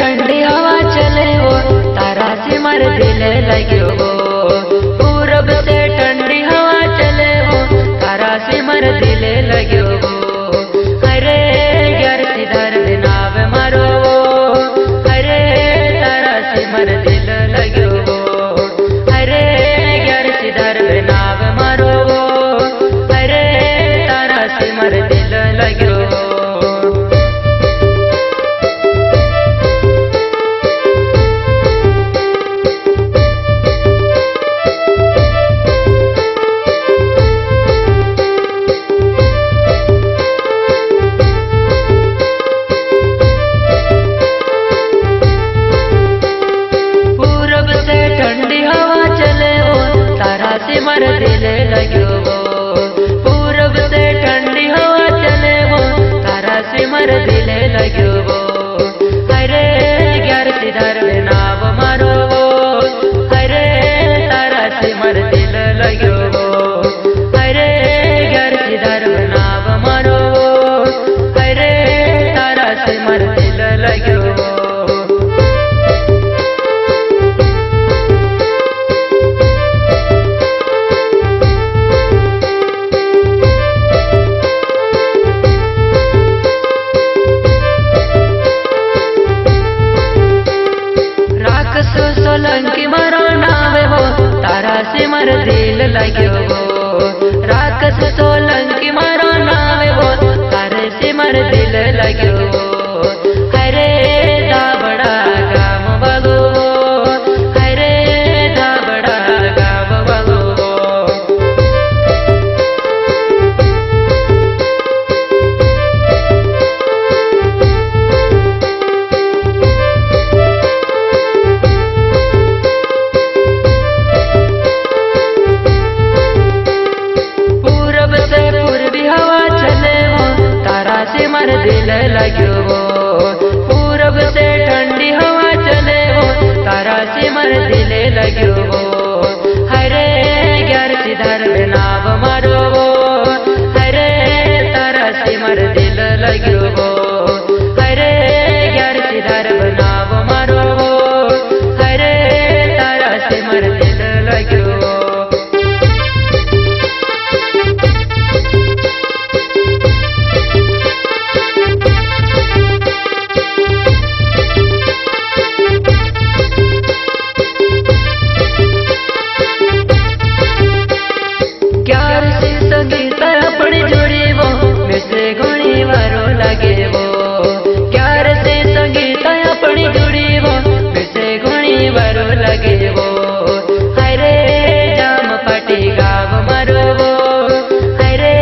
ठंडी हवा चले वो तारा सिमर दिल लग्यो वो। पूरब से ठंडी हवा चले वो तारा सिमर दिल लग्यो वो। अरे यार सिधर नाव मारो वो, अरे तारा सिमर दिल लग्यो वो। अरे यार सिधर नाव मारो वो, अरे तारा सिमर दिल लग्यो वो। सिमर दिल लग्यो वो। पूरब से ठंडी हवा चले वो तारा सिमर दिल लग्यो वो। अरे यार सिधर नाव मारो वो, अरे तारा सिमर दिल लग्यो वो। अरे यार सिधर नाव मारो वो, अरे तारा सिमर दिल लग्यो वो। सोलंकी मारो नावे वो तारा सिमर दिल लग्यो वो। राक्षस सोलंकी मारो नावे वो तारे सिमर दिल लग्यो वो। अरे दाबड़ा गाम बगो वो, अरे दाबड़ा गाम बगो वो। सिमर दिल लग्यो वो। पूरब से ठंडी हवा चले वो तारा सिमर दिल लग्यो वो। अरे यार सिधर नाव मारो वो, अरे तारा सिमर दिल लग्यो वो। अरे यार सिधर नाव मारो वो, अरे तारा सिमर दिल लग्यो वो। अपनी जोड़ी वो मिसे गुणी वारो लगे वो। प्यार से संगीत अपनी जोड़ी वो मिसे गुणी वारो लगे वो। अरे जाम पटी गाव मारो वो, अरे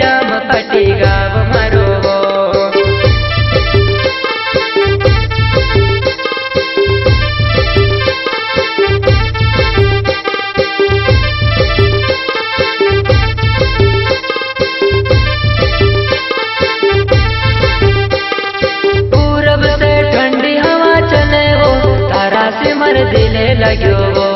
जाम पटी गाव मारो वो। सिमर दिल लग्यो वो।